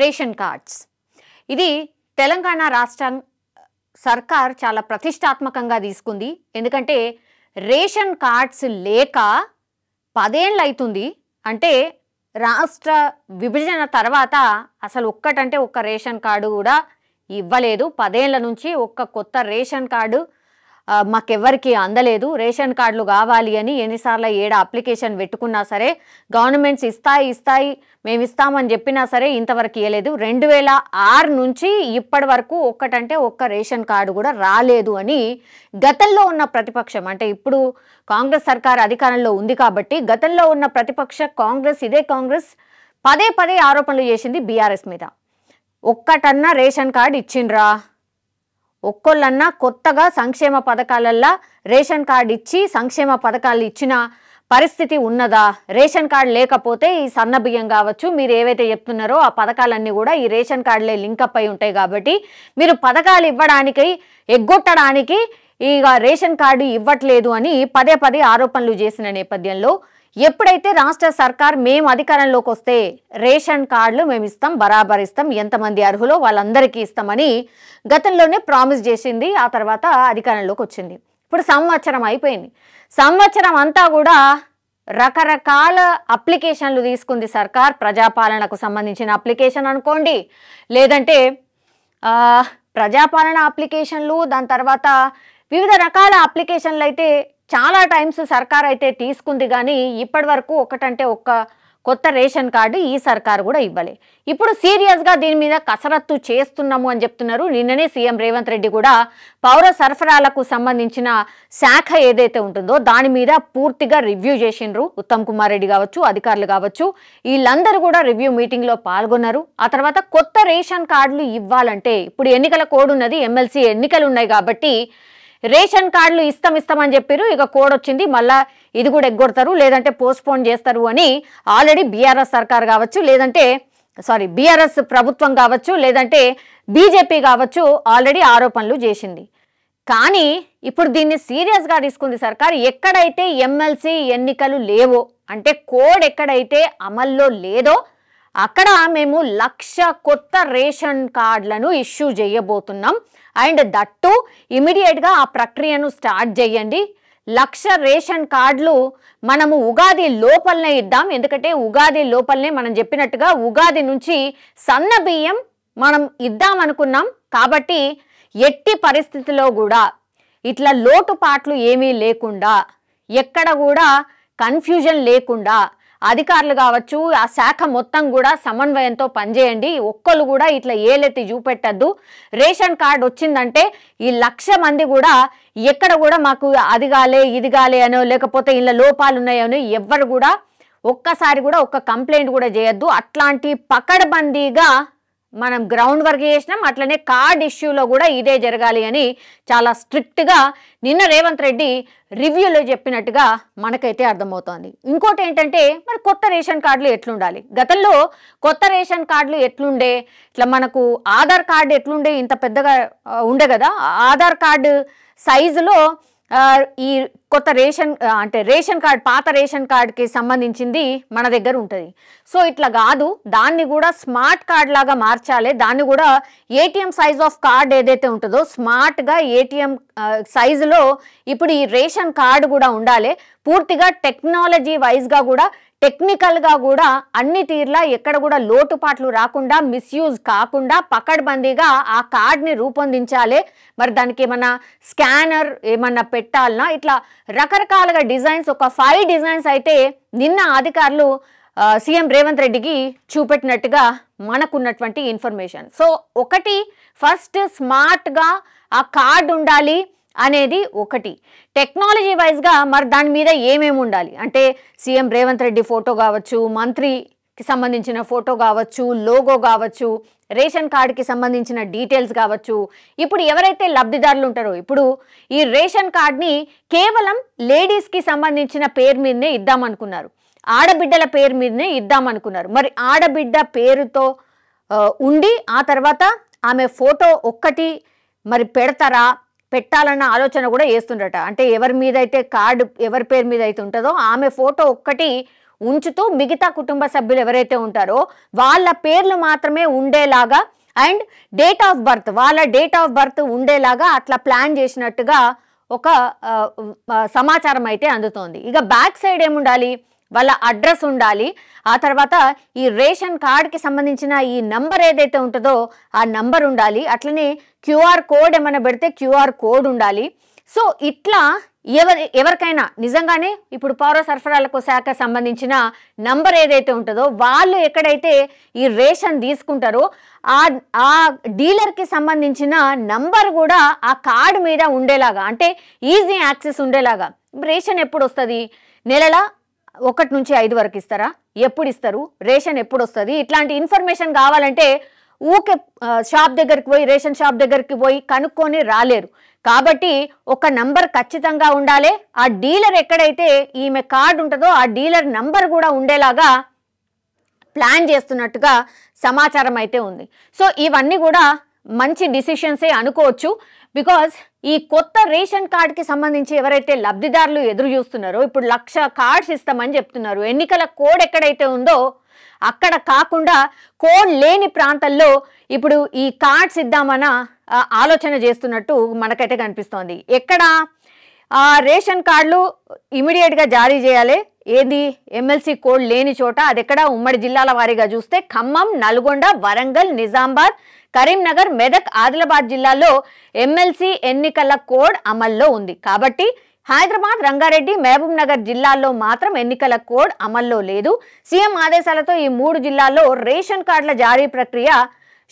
Ration cards ఇది తెలంగాణ రాష్ట్ర సర్కార్ చాలా ప్రతిష్టాత్మకంగా తీసుకుంది. ఎందుకంటే రేషన్ కార్డ్స్ లేక 10 ఏళ్ళు అవుతుంది. అంటే రాష్ట్ర విభజన తర్వాత అసలు ఒక్కటంటే ఒక్క రేషన్ కార్డు కూడా ఇవ్వలేదు. 10 ఏళ్ల నుంచి ఒక్క కొత్త రేషన్ కార్డు మాకెవ్వరికి అందలేదు. రేషన్ కార్డులు కావాలి అని ఎన్నిసార్లు అప్లికేషన్ పెట్టుకున్నా సరే గవర్నమెంట్స్ ఇస్తాయి మేము ఇస్తామని చెప్పినా సరే ఇంతవరకు ఇవ్వలేదు. 2006 నుంచి ఇప్పటి వరకు ఒక్కటంటే ఒక్క రేషన్ కార్డు కూడా రాలేదు అని గతంలో ఉన్న ప్రతిపక్షం, అంటే ఇప్పుడు కాంగ్రెస్ సర్కార్ అధికారంలో ఉంది కాబట్టి గతంలో ఉన్న ప్రతిపక్ష ఇదే కాంగ్రెస్ పదే ఆరోపణలు చేసింది బీఆర్ఎస్ మీద. ఒక్కటన్నా రేషన్ కార్డు ఇచ్చిండ్రా, ఒక్కొల్లన్నా కొత్తగా సంక్షేమ పథకాలల్లో రేషన్ కార్డు ఇచ్చి సంక్షేమ పథకాలు ఇచ్చిన పరిస్థితి ఉన్నదా? రేషన్ కార్డు లేకపోతే ఈ సన్న బియ్యం కావచ్చు, మీరు ఏవైతే చెప్తున్నారో ఆ పథకాలన్నీ కూడా ఈ రేషన్ కార్డులే లింకప్ అయి ఉంటాయి. కాబట్టి మీరు పథకాలు ఇవ్వడానికి ఎగ్గొట్టడానికి ఇక రేషన్ కార్డు ఇవ్వట్లేదు అని పదే ఆరోపణలు చేసిన నేపథ్యంలో ఎప్పుడైతే రాష్ట్ర సర్కార్ మేము అధికారంలోకి వస్తే రేషన్ కార్డులు మేము ఇస్తాం, బరాబర్ ఇస్తాం, ఎంతమంది అర్హులో వాళ్ళందరికీ ఇస్తామని గతంలోనే ప్రామిస్ చేసింది. ఆ తర్వాత అధికారంలోకి వచ్చింది. ఇప్పుడు సంవత్సరం అయిపోయింది. సంవత్సరం అంతా కూడా రకరకాల అప్లికేషన్లు తీసుకుంది సర్కార్. ప్రజాపాలనకు సంబంధించిన అప్లికేషన్ అనుకోండి, లేదంటే ప్రజాపాలన అప్లికేషన్లు, దాని తర్వాత వివిధ రకాల అప్లికేషన్లు అయితే చాలా టైమ్స్ సర్కార్ అయితే తీసుకుంది. కానీ ఇప్పటి వరకు ఒకటంటే ఒక్క కొత్త రేషన్ కార్డు ఈ సర్కారు కూడా ఇవ్వలే. ఇప్పుడు సీరియస్గా దీని మీద కసరత్తు చేస్తున్నాము అని చెప్తున్నారు. నిన్ననే సీఎం రేవంత్ రెడ్డి కూడా పౌర సరఫరాలకు సంబంధించిన శాఖ ఏదైతే ఉంటుందో దాని మీద పూర్తిగా రివ్యూ చేసిండ్రు. ఉత్తమ్ కుమార్ రెడ్డి కావచ్చు, అధికారులు కావచ్చు, వీళ్ళందరూ కూడా రివ్యూ మీటింగ్లో పాల్గొన్నారు. ఆ తర్వాత కొత్త రేషన్ కార్డులు ఇవ్వాలంటే ఇప్పుడు ఎన్నికల కోడ్ ఉన్నది, ఎమ్మెల్సీ ఎన్నికలు ఉన్నాయి కాబట్టి రేషన్ కార్డులు ఇస్తామని చెప్పారు. ఇక కోడ్ వచ్చింది, మళ్ళా ఇది కూడా ఎగ్గొడతారు, లేదంటే పోస్ట్పోన్ చేస్తారు అని ఆల్రెడీ బీఆర్ఎస్ సర్కార్ కావచ్చు, లేదంటే బీఆర్ఎస్ ప్రభుత్వం కావచ్చు, లేదంటే బీజేపీ కావచ్చు ఆల్రెడీ ఆరోపణలు చేసింది. కానీ ఇప్పుడు దీన్ని సీరియస్గా తీసుకుంది సర్కార్. ఎక్కడైతే ఎమ్మెల్సీ ఎన్నికలు లేవో, అంటే కోడ్ ఎక్కడైతే అమల్లో లేదో అక్కడ మేము 1,00,000 కొత్త రేషన్ కార్డులను ఇష్యూ చేయబోతున్నాం. అండ్ దట్టు ఇమీడియట్గా ఆ ప్రక్రియను స్టార్ట్ చేయండి. 1,00,000 రేషన్ కార్డులు మనము ఉగాది లోపలనే ఇద్దాం. ఎందుకంటే ఉగాది లోపలనే మనం చెప్పినట్టుగా ఉగాది నుంచి సన్న బియ్యం మనం ఇద్దాం అనుకున్నాం. కాబట్టి ఎట్టి పరిస్థితిలో కూడా ఇట్లా లోటుపాట్లు ఏమీ లేకుండా, ఎక్కడ కూడా కన్ఫ్యూజన్ లేకుండా అధికారులు కావచ్చు ఆ శాఖ మొత్తం కూడా సమన్వయంతో పనిచేయండి. ఒక్కరు కూడా ఇట్లా ఏలెత్తి చూపెట్టద్దు. రేషన్ కార్డు వచ్చిందంటే ఈ 1,00,000 మంది కూడా ఎక్కడ కూడా మాకు అది కాలే ఇది కాలే అనో, లేకపోతే ఇలా లోపాలు ఉన్నాయనో ఎవ్వరు కూడా ఒక్కసారి కూడా ఒక్క కంప్లైంట్ కూడా చేయొద్దు. అట్లాంటి పకడ్బందీగా మనం గ్రౌండ్ వర్క్ చేసినాం. అట్లనే కార్డ్ ఇష్యూలో కూడా ఇదే జరగాలి అని చాలా స్ట్రిక్ట్గా నిన్న రేవంత్ రెడ్డి రివ్యూలో చెప్పినట్టుగా మనకైతే అర్థమవుతోంది. ఇంకోటి ఏంటంటే మరి కొత్త రేషన్ కార్డులు ఎట్లుండాలి? గతంలో కొత్త రేషన్ కార్డులు ఎట్లుండే, ఇట్లా మనకు ఆధార్ కార్డు ఎట్లుండే, ఇంత పెద్దగా ఉండే కదా, ఆధార్ కార్డు సైజులో ఈ కొత్త రేషన్ కార్డ్ పాత రేషన్ కార్డుకి సంబంధించింది మన దగ్గర ఉంటుంది. సో ఇట్లా కాదు, దాన్ని కూడా స్మార్ట్ కార్డ్ లాగా మార్చాలి. దాన్ని కూడా ఏటీఎం సైజ్ ఆఫ్ కార్డ్ ఏదైతే ఉంటుందో స్మార్ట్గా ఏటీఎం సైజులో ఇప్పుడు ఈ రేషన్ కార్డు కూడా ఉండాలి. పూర్తిగా టెక్నాలజీ వైజ్గా కూడా టెక్నికల్గా కూడా అన్ని తీర్లా ఎక్కడ కూడా లోటుపాట్లు రాకుండా, మిస్యూజ్ కాకుండా పకడ్బందీగా ఆ కార్డ్ని రూపొందించాలి. మరి దానికి ఏమన్నా స్కానర్ ఏమన్నా పెట్టాలన్నా, ఇట్లా రకరకాలుగా డిజైన్స్, ఒక 5 డిజైన్స్ అయితే నిన్న అధికారులు సీఎం రేవంత్ రెడ్డికి చూపెట్టినట్టుగా మనకున్నటువంటి ఇన్ఫర్మేషన్. సో ఒకటి ఫస్ట్ స్మార్ట్గా ఆ కార్డు ఉండాలి అనేది ఒకటి. టెక్నాలజీ వైజ్గా మరి దాని మీద ఏమేమి ఉండాలి అంటే సీఎం రేవంత్ రెడ్డి ఫోటో కావచ్చు, మంత్రికి సంబంధించిన ఫోటో కావచ్చు, లోగో కావచ్చు, రేషన్ కార్డుకి సంబంధించిన డీటెయిల్స్ కావచ్చు. ఇప్పుడు ఎవరైతే లబ్ధిదారులు ఉంటారో, ఇప్పుడు ఈ రేషన్ కార్డ్ని కేవలం లేడీస్కి సంబంధించిన పేరు మీదనే ఇద్దామనుకున్నారు, ఆడబిడ్డల పేరు మీదనే ఇద్దామనుకున్నారు. మరి ఆడబిడ్డ పేరుతో ఉండి ఆ తర్వాత ఆమె ఫోటో ఒక్కటి మరి పెట్టాలన్న ఆలోచన కూడా చేస్తుండట. అంటే ఎవరి మీద అయితే కార్డు ఎవరి పేరు మీద అయితే ఉంటుందో ఆమె ఫోటో ఒక్కటి ఉంచుతూ మిగతా కుటుంబ సభ్యులు ఎవరైతే ఉంటారో వాళ్ళ పేర్లు మాత్రమే ఉండేలాగా అండ్ డేట్ ఆఫ్ బర్త్ వాళ్ళ డేట్ ఆఫ్ బర్త్ ఉండేలాగా అట్లా ప్లాన్ చేసినట్టుగా ఒక సమాచారం అయితే అందుతోంది. ఇక బ్యాక్ సైడ్ ఏముండాలి, వాళ్ళ అడ్రస్ ఉండాలి, ఆ తర్వాత ఈ రేషన్ కార్డ్కి సంబంధించిన ఈ నంబర్ ఏదైతే ఉంటుందో ఆ నంబర్ ఉండాలి, అట్లనే క్యూఆర్ కోడ్ ఏమైనా పెడితే క్యూఆర్ కోడ్ ఉండాలి. సో ఇట్లా ఎవరికైనా నిజంగానే ఇప్పుడు పౌర సరఫరాలకు శాఖ సంబంధించిన నంబర్ ఏదైతే ఉంటుందో వాళ్ళు ఎక్కడైతే ఈ రేషన్ తీసుకుంటారో ఆ డీలర్కి సంబంధించిన నంబర్ కూడా ఆ కార్డు మీద ఉండేలాగా, అంటే ఈజీ యాక్సెస్ ఉండేలాగా. రేషన్ ఎప్పుడు వస్తుంది, నెలల 1 నుంచి 5 వరకు ఇస్తారా, ఎప్పుడు ఇస్తారు, రేషన్ ఎప్పుడు వస్తుంది, ఇట్లాంటి ఇన్ఫర్మేషన్ కావాలంటే ఊకే షాప్ దగ్గరికి పోయి రేషన్ షాప్ దగ్గరికి పోయి కనుక్కొని రాలేరు. కాబట్టి ఒక నంబర్ ఖచ్చితంగా ఉండాలి. ఆ డీలర్ ఎక్కడైతే ఈమె కార్డు ఉంటుందో ఆ డీలర్ నంబర్ కూడా ఉండేలాగా ప్లాన్ చేస్తున్నట్టుగా సమాచారం అయితే ఉంది. సో ఇవన్నీ కూడా మంచి డిసిషన్సే అనుకోవచ్చు. బికాజ్ ఈ కొత్త రేషన్ కార్డుకి సంబంధించి ఎవరైతే లబ్ధిదారులు ఎదురు చూస్తున్నారో ఇప్పుడు 1,00,000 కార్డ్స్ ఇస్తామని చెప్తున్నారు. ఎన్నికల కోడ్ ఎక్కడైతే ఉందో అక్కడ కాకుండా కోడ్ లేని ప్రాంతాల్లో ఇప్పుడు ఈ కార్డ్స్ ఇద్దామన్న ఆలోచన చేస్తున్నట్టు మనకైతే కనిపిస్తోంది. ఎక్కడ రేషన్ కార్డులు ఇమీడియట్గా జారీ చేయాలి, ఏది ఎమ్మెల్సీ కోడ్ లేని చోట, అది ఎక్కడ ఉమ్మడి జిల్లాల వారీగా చూస్తే ఖమ్మం, నల్గొండ, వరంగల్, నిజామాబాద్, కరీంనగర్, మెదక్, ఆదిలాబాద్ జిల్లాల్లో ఎమ్మెల్సీ ఎన్నికల కోడ్ అమల్లో ఉంది. కాబట్టి హైదరాబాద్, రంగారెడ్డి, మహబూబ్ నగర్ జిల్లాల్లో మాత్రం ఎన్నికల కోడ్ అమల్లో లేదు. సీఎం ఆదేశాలతో ఈ 3 జిల్లాల్లో రేషన్ కార్డుల జారీ ప్రక్రియ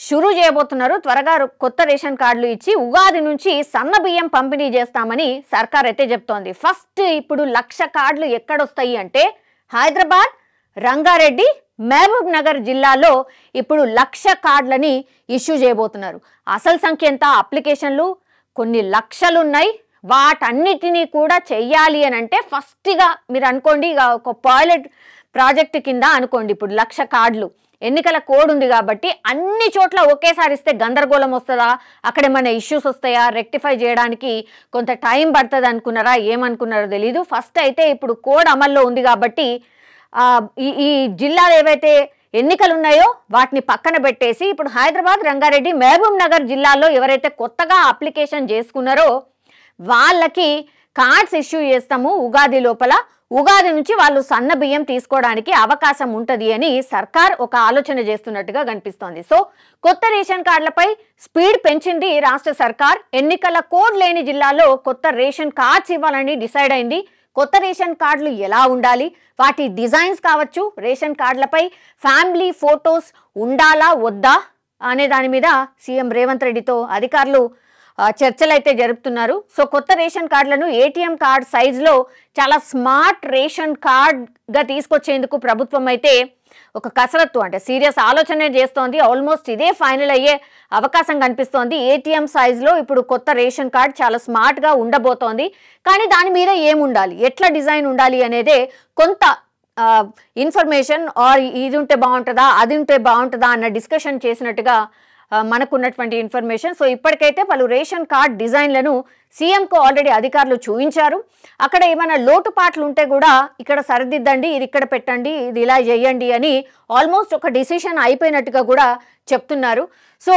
షురూ చేయబోతున్నారు. త్వరగా కొత్త రేషన్ కార్డులు ఇచ్చి ఉగాది నుంచి సన్న బియ్యం పంపిణీ చేస్తామని సర్కార్ అయితే చెప్తోంది. ఫస్ట్ ఇప్పుడు 1,00,000 కార్డులు ఎక్కడొస్తాయి అంటే హైదరాబాద్, రంగారెడ్డి, మహబూబ్ నగర్ జిల్లాలో ఇప్పుడు 1,00,000 కార్డులని ఇష్యూ చేయబోతున్నారు. అసలు సంఖ్య ఎంత, అప్లికేషన్లు కొన్ని లక్షలు ఉన్నాయి. వాటన్నిటినీ కూడా చెయ్యాలి అని అంటే ఫస్ట్గా మీరు అనుకోండి, ఇక ఒక పైలట్ ప్రాజెక్ట్ కింద అనుకోండి. ఇప్పుడు 1,00,000 కార్డులు, ఎన్నికల కోడ్ ఉంది కాబట్టి అన్ని చోట్ల ఒకేసారి ఇస్తే గందరగోళం వస్తుందా, అక్కడ ఏమైనా ఇష్యూస్ వస్తాయా, రెక్టిఫై చేయడానికి కొంత టైం పడుతుంది అనుకున్నారా, ఏమనుకున్నారో తెలీదు. ఫస్ట్ అయితే ఇప్పుడు కోడ్ అమల్లో ఉంది కాబట్టి ఈ జిల్లాలు ఏవైతే ఎన్నికలు ఉన్నాయో వాటిని పక్కన పెట్టేసి ఇప్పుడు హైదరాబాద్, రంగారెడ్డి, మహబూబ్ నగర్ జిల్లాల్లో ఎవరైతే కొత్తగా అప్లికేషన్ చేసుకున్నారో వాళ్ళకి కార్డ్స్ ఇష్యూ చేస్తాము ఉగాది లోపల. ఉగాది నుంచి వాళ్ళు సన్న బియ్యం తీసుకోవడానికి అవకాశం ఉంటుంది అని సర్కార్ ఒక ఆలోచన చేస్తున్నట్టుగా కనిపిస్తోంది. సో కొత్త రేషన్ కార్డులపై స్పీడ్ పెంచింది రాష్ట్ర సర్కార్. ఎన్నికల కోడ్ లేని జిల్లాలో కొత్త రేషన్ కార్డ్స్ ఇవ్వాలని డిసైడ్ అయింది. కొత్త రేషన్ కార్డులు ఎలా ఉండాలి, వాటి డిజైన్స్ కావచ్చు, రేషన్ కార్డులపై ఫ్యామిలీ ఫోటోస్ ఉండాలా వద్దా అనే దాని మీద సీఎం రేవంత్ రెడ్డితో అధికారులు చర్చలు అయితే జరుపుతున్నారు. సో కొత్త రేషన్ కార్డులను ఏటీఎం కార్డ్ సైజులో చాలా స్మార్ట్ రేషన్ కార్డ్గా తీసుకొచ్చేందుకు ప్రభుత్వం అయితే ఒక కసరత్తు, అంటే సీరియస్ ఆలోచన చేస్తోంది. ఆల్మోస్ట్ ఇదే ఫైనల్ అయ్యే అవకాశం కనిపిస్తోంది. ఏటీఎం సైజులో ఇప్పుడు కొత్త రేషన్ కార్డ్ చాలా స్మార్ట్గా ఉండబోతోంది. కానీ దాని మీద ఏముండాలి, ఎట్లా డిజైన్ ఉండాలి అనేదే కొంత ఇన్ఫర్మేషన్ ఆర్ ఇది ఉంటే బాగుంటుందా, అది ఉంటే బాగుంటుందా అన్న డిస్కషన్ చేసినట్టుగా మనకున్నటువంటి ఇన్ఫర్మేషన్. సో ఇప్పటికైతే పలు రేషన్ కార్డ్ డిజైన్లను సీఎంకు ఆల్రెడీ అధికారులు చూపించారు. అక్కడ ఏమైనా లోటుపాట్లు ఉంటే కూడా ఇక్కడ సరిదిద్దండి, ఇది ఇక్కడ పెట్టండి, ఇది ఇలా చేయండి అని ఆల్మోస్ట్ ఒక డిసిషన్ అయిపోయినట్టుగా కూడా చెప్తున్నారు. సో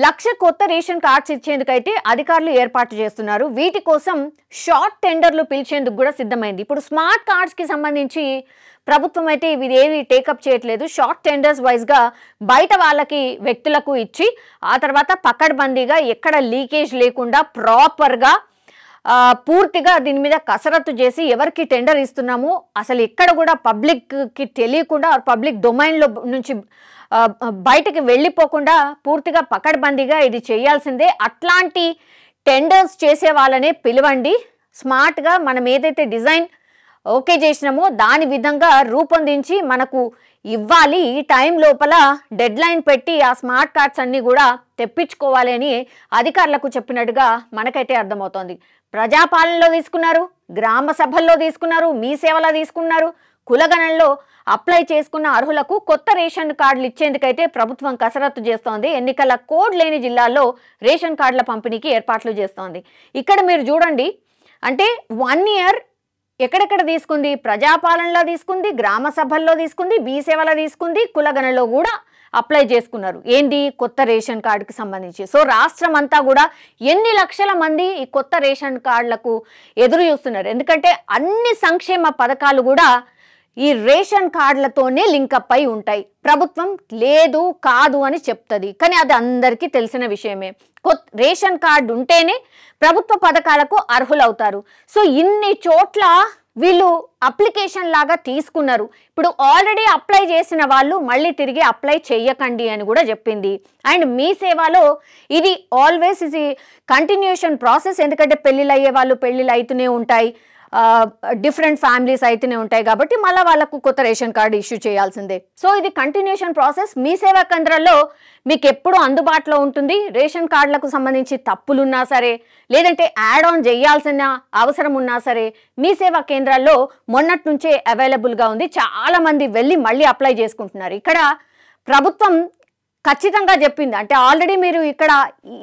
1,00,000 కొత్త రేషన్ కార్డ్స్ ఇచ్చేందుకైతే అధికారులు ఏర్పాటు చేస్తున్నారు. వీటి కోసం షార్ట్ టెండర్లు పిలిచేందుకు కూడా సిద్ధమైంది. ఇప్పుడు స్మార్ట్ కార్డ్స్కి సంబంధించి ప్రభుత్వం అయితే ఇవి ఏవి టేకప్ చేయట్లేదు. షార్ట్ టెండర్స్ వైజ్గా బయట వాళ్ళకి వ్యక్తులకు ఇచ్చి ఆ తర్వాత పకడ్బందీగా ఎక్కడ లీకేజ్ లేకుండా ప్రాపర్గా పూర్తిగా దీని మీద కసరత్తు చేసి ఎవరికి టెండర్ ఇస్తున్నామో అసలు ఎక్కడ కూడా పబ్లిక్కి తెలియకుండా పబ్లిక్ డొమైన్లో నుంచి బయటకి వెళ్ళిపోకుండా పూర్తిగా పకడ్బందీగా ఇది చేయాల్సిందే. అట్లాంటి టెండర్స్ చేసే వాళ్ళనే పిలవండి. స్మార్ట్గా మనం ఏదైతే డిజైన్ ఓకే చేసినామో దాని విధంగా రూపొందించి మనకు ఇవ్వాలి. ఈ టైం లోపల డెడ్ లైన్ పెట్టి ఆ స్మార్ట్ కార్డ్స్ అన్నీ కూడా తెప్పించుకోవాలి అని అధికారులకు చెప్పినట్టుగా మనకైతే అర్థమవుతోంది. ప్రజాపాలనలో తీసుకున్నారు, గ్రామ సభల్లో తీసుకున్నారు, మీ సేవలో తీసుకున్నారు, కులగణంలో అప్లై చేసుకున్న అర్హులకు కొత్త రేషన్ కార్డులు ఇచ్చేందుకైతే ప్రభుత్వం కసరత్తు చేస్తోంది. ఎన్నికల కోడ్ లేని జిల్లాల్లో రేషన్ కార్డుల పంపిణీకి ఏర్పాట్లు చేస్తోంది. ఇక్కడ మీరు చూడండి, అంటే 1 year ఎక్కడెక్కడ తీసుకుంది? ప్రజాపాలనలో తీసుకుంది, గ్రామ సభల్లో తీసుకుంది, మీ సేవలో తీసుకుంది, కులగణలో కూడా అప్లై చేసుకున్నారు. ఏంది? కొత్త రేషన్ కార్డుకి సంబంధించి. సో రాష్ట్రం అంతా కూడా ఎన్ని లక్షల మంది ఈ కొత్త రేషన్ కార్డులకు ఎదురు చూస్తున్నారు. ఎందుకంటే అన్ని సంక్షేమ పథకాలు కూడా ఈ రేషన్ కార్డులతోనే లింకప్ అయి ఉంటాయి. ప్రభుత్వం లేదు కాదు అని చెప్తుంది, కానీ అది అందరికీ తెలిసిన విషయమే. రేషన్ కార్డు ఉంటేనే ప్రభుత్వ పథకాలకు అర్హులవుతారు. సో ఇన్ని చోట్ల వీళ్ళు అప్లికేషన్ లాగా తీసుకున్నారు. ఇప్పుడు ఆల్రెడీ అప్లై చేసిన వాళ్ళు మళ్ళీ తిరిగి అప్లై చెయ్యకండి అని కూడా చెప్పింది. అండ్ మీ సేవలో ఇది ఆల్వేస్ ఇది కంటిన్యూషన్ ప్రాసెస్. ఎందుకంటే పెళ్ళిళ్ళు అయ్యే వాళ్ళు పెళ్ళిళ్ళు అవుతూనే ఉంటాయి, డిఫరెంట్ ఫ్యామిలీస్ అయితేనే ఉంటాయి, కాబట్టి మళ్ళీ వాళ్ళకు కొత్త రేషన్ కార్డు ఇష్యూ చేయాల్సిందే. సో ఇది కంటిన్యూషన్ ప్రాసెస్. మీ సేవా కేంద్రాల్లో మీకు ఎప్పుడు అందుబాటులో ఉంటుంది. రేషన్ కార్డులకు సంబంధించి తప్పులున్నా సరే, లేదంటే యాడ్ ఆన్ చేయాల్సిన అవసరం ఉన్నా సరే, మీ సేవా కేంద్రాల్లో మొన్నటి నుంచే అవైలబుల్గా ఉంది. చాలా మంది వెళ్ళి మళ్ళీ అప్లై చేసుకుంటున్నారు. ఇక్కడ ప్రభుత్వం ఖచ్చితంగా చెప్పింది, అంటే ఆల్రెడీ మీరు ఇక్కడ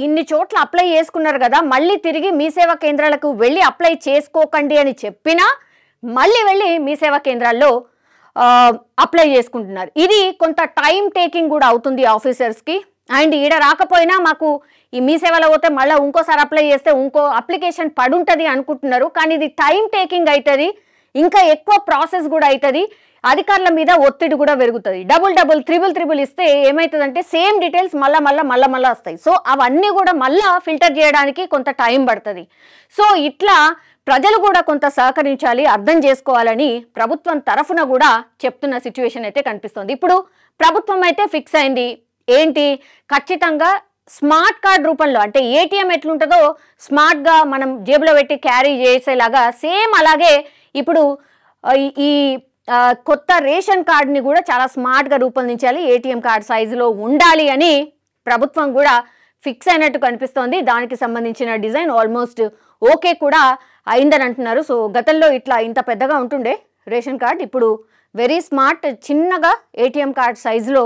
ఇన్ని చోట్ల అప్లై చేసుకున్నారు కదా, మళ్ళీ తిరిగి మీ సేవా కేంద్రాలకు వెళ్ళి అప్లై చేసుకోకండి అని చెప్పినా మళ్ళీ వెళ్ళి మీ సేవా కేంద్రాల్లో అప్లై చేసుకుంటున్నారు. ఇది కొంత టైం టేకింగ్ కూడా అవుతుంది ఆఫీసర్స్కి. అండ్ ఈడ రాకపోయినా మాకు ఈ మీ సేవలో పోతే మళ్ళీ ఇంకోసారి అప్లై చేస్తే ఇంకో అప్లికేషన్ పడుంటుంది అనుకుంటున్నారు, కానీ ఇది టైం టేకింగ్ అవుతుంది, ఇంకా ఎక్కువ ప్రాసెస్ కూడా అవుతుంది, అధికారుల మీద ఒత్తిడి కూడా పెరుగుతుంది. డబుల్ త్రిబుల్ ఇస్తే ఏమవుతుందంటే సేమ్ డీటెయిల్స్ మళ్ళా వస్తాయి. సో అవన్నీ కూడా మళ్ళా ఫిల్టర్ చేయడానికి కొంత టైం పడుతుంది. సో ఇట్లా ప్రజలు కూడా కొంత సహకరించాలి, అర్థం చేసుకోవాలని ప్రభుత్వం తరఫున కూడా చెప్తున్న సిచ్యువేషన్ అయితే కనిపిస్తుంది. ఇప్పుడు ప్రభుత్వం అయితే ఫిక్స్ అయింది ఏంటి, ఖచ్చితంగా స్మార్ట్ కార్డ్ రూపంలో, అంటే ఏటీఎం ఎట్లుంటుందో స్మార్ట్గా మనం జేబులో పెట్టి క్యారీ చేసేలాగా సేమ్ అలాగే ఇప్పుడు ఈ కొత్త రేషన్ కార్డుని కూడా చాలా స్మార్ట్గా రూపొందించాలి, ఏటీఎం కార్డ్ సైజులో ఉండాలి అని ప్రభుత్వం కూడా ఫిక్స్ అయినట్టు కనిపిస్తోంది. దానికి సంబంధించిన డిజైన్ ఆల్మోస్ట్ ఓకే కూడా అయిందని అంటున్నారు. సో గతంలో ఇట్లా ఇంత పెద్దగా ఉంటుండే రేషన్ కార్డ్, ఇప్పుడు వెరీ స్మార్ట్ చిన్నగా ఏటీఎం కార్డ్ సైజులో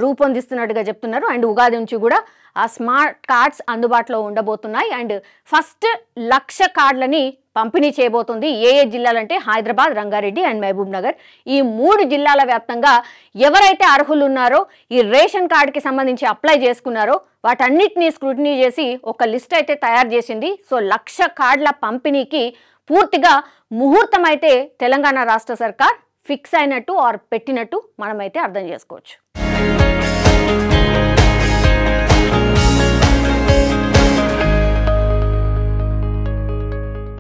రూపొందిస్తున్నట్టుగా చెప్తున్నారు. అండ్ ఉగాది నుంచి కూడా ఆ స్మార్ట్ కార్డ్స్ అందుబాటులో ఉండబోతున్నాయి. అండ్ ఫస్ట్ 1,00,000 కార్డులని పంపిణీ చేయబోతుంది. ఏ జిల్లాలంటే హైదరాబాద్, రంగారెడ్డి అండ్ మహబూబ్ నగర్. ఈ 3 జిల్లాల వ్యాప్తంగా ఎవరైతే అర్హులు ఉన్నారో ఈ రేషన్ కార్డుకి సంబంధించి అప్లై చేసుకున్నారో వాటన్నిటినీ స్క్రూటినీ చేసి ఒక లిస్ట్ అయితే తయారు చేసింది. సో 1,00,000 కార్డుల పంపిణీకి పూర్తిగా ముహూర్తం అయితే తెలంగాణ రాష్ట్ర సర్కార్ ఫిక్స్ అయినట్టు ఆర్ పెట్టినట్టు మనమైతే అర్థం చేసుకోవచ్చు.